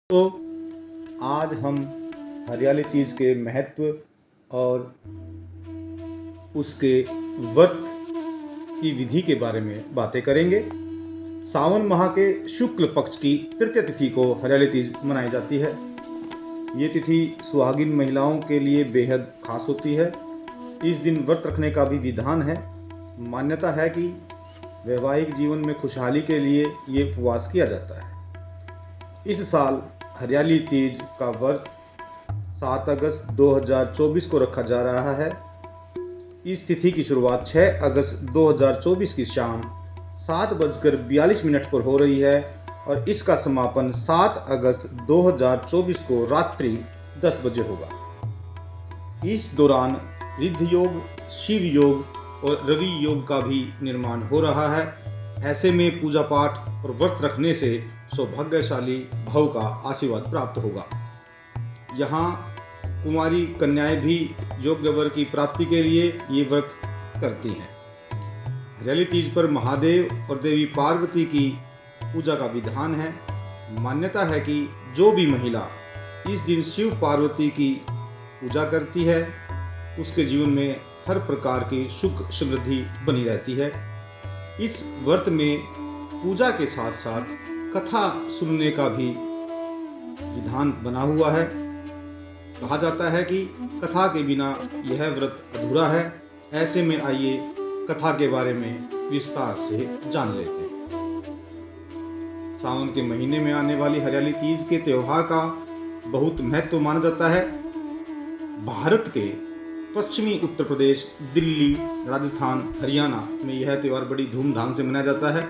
तो आज हम हरियाली तीज के महत्व और उसके व्रत की विधि के बारे में बातें करेंगे। सावन माह के शुक्ल पक्ष की तृतीय तिथि को हरियाली तीज मनाई जाती है। ये तिथि सुहागिन महिलाओं के लिए बेहद खास होती है। इस दिन व्रत रखने का भी विधान है। मान्यता है कि वैवाहिक जीवन में खुशहाली के लिए ये उपवास किया जाता है। इस साल हरियाली तीज का व्रत 7 अगस्त 2024 को रखा जा रहा है। इस तिथि की शुरुआत 6 अगस्त 2024 की शाम 7:42 पर हो रही है और इसका समापन 7 अगस्त 2024 को रात्रि 10 बजे होगा। इस दौरान रिद्ध योग, शिव योग और रवि योग का भी निर्माण हो रहा है। ऐसे में पूजा पाठ और व्रत रखने से सौभाग्यशाली भव का आशीर्वाद प्राप्त होगा। यहाँ कुमारी कन्याएं भी योग्य वर की प्राप्ति के लिए ये व्रत करती हैं। हरियाली तीज पर महादेव और देवी पार्वती की पूजा का विधान है। मान्यता है कि जो भी महिला इस दिन शिव पार्वती की पूजा करती है उसके जीवन में हर प्रकार की सुख समृद्धि बनी रहती है। इस व्रत में पूजा के साथ साथ कथा सुनने का भी विधान बना हुआ है। कहा जाता है कि कथा के बिना यह व्रत अधूरा है। ऐसे में आइए कथा के बारे में विस्तार से जान लेते हैं। सावन के महीने में आने वाली हरियाली तीज के त्योहार का बहुत महत्व माना जाता है। भारत के पश्चिमी उत्तर प्रदेश, दिल्ली, राजस्थान, हरियाणा में यह त्यौहार बड़ी धूमधाम से मनाया जाता है।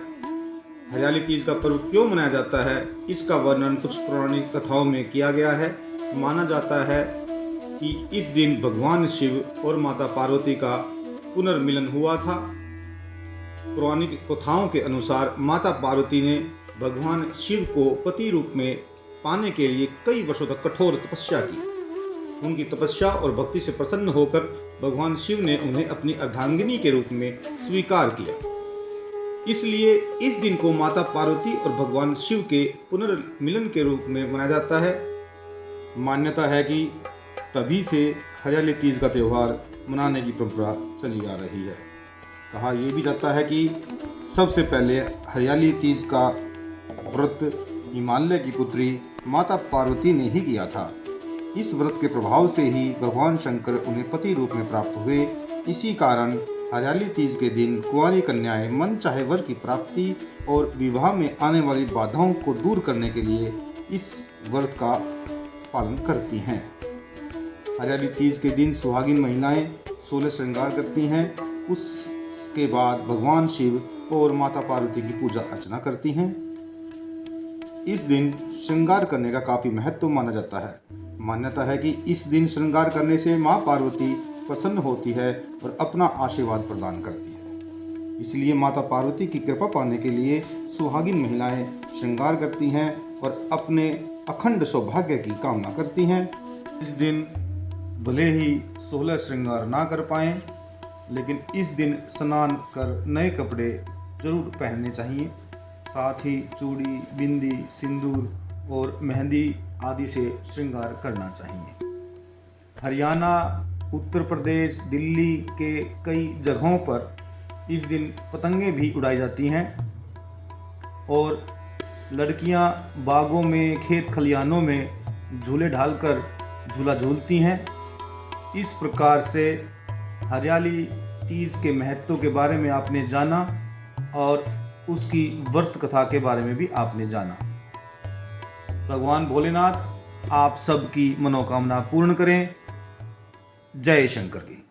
हरियाली तीज का पर्व क्यों मनाया जाता है, इसका वर्णन कुछ पौराणिक कथाओं में किया गया है। माना जाता है कि इस दिन भगवान शिव और माता पार्वती का पुनर्मिलन हुआ था। पौराणिक कथाओं के अनुसार माता पार्वती ने भगवान शिव को पति रूप में पाने के लिए कई वर्षों तक कठोर तपस्या की। उनकी तपस्या और भक्ति से प्रसन्न होकर भगवान शिव ने उन्हें अपनी अर्धांगिनी के रूप में स्वीकार किया। इसलिए इस दिन को माता पार्वती और भगवान शिव के पुनर्मिलन के रूप में मनाया जाता है। मान्यता है कि तभी से हरियाली तीज का त्यौहार मनाने की परंपरा चली आ रही है। कहा यह भी जाता है कि सबसे पहले हरियाली तीज का व्रत हिमालय की पुत्री माता पार्वती ने ही किया था। इस व्रत के प्रभाव से ही भगवान शंकर उन्हें पति रूप में प्राप्त हुए। इसी कारण हरियाली तीज के दिन कुंवारी कन्याएं मन चाहे वर की प्राप्ति और विवाह में आने वाली बाधाओं को दूर करने के लिए इस व्रत का पालन करती हैं। हरियाली तीज के दिन सुहागिन महिलाएं 16 श्रृंगार करती हैं। उसके बाद भगवान शिव और माता पार्वती की पूजा अर्चना करती हैं। इस दिन श्रृंगार करने का काफ़ी महत्व माना जाता है। मान्यता है कि इस दिन श्रृंगार करने से माँ पार्वती प्रसन्न होती है और अपना आशीर्वाद प्रदान करती है। इसलिए माता पार्वती की कृपा पाने के लिए सुहागिन महिलाएं श्रृंगार करती हैं और अपने अखंड सौभाग्य की कामना करती हैं। इस दिन भले ही 16 श्रृंगार ना कर पाएं, लेकिन इस दिन स्नान कर नए कपड़े जरूर पहनने चाहिए। साथ ही चूड़ी, बिंदी, सिंदूर और मेहंदी आदि से श्रृंगार करना चाहिए। हरियाणा, उत्तर प्रदेश, दिल्ली के कई जगहों पर इस दिन पतंगें भी उड़ाई जाती हैं और लड़कियां बागों में, खेत खलिहानों में झूले ढालकर झूला झूलती हैं। इस प्रकार से हरियाली तीज के महत्व के बारे में आपने जाना और उसकी व्रत कथा के बारे में भी आपने जाना। भगवान भोलेनाथ आप सबकी मनोकामना पूर्ण करें। जय शंकर की।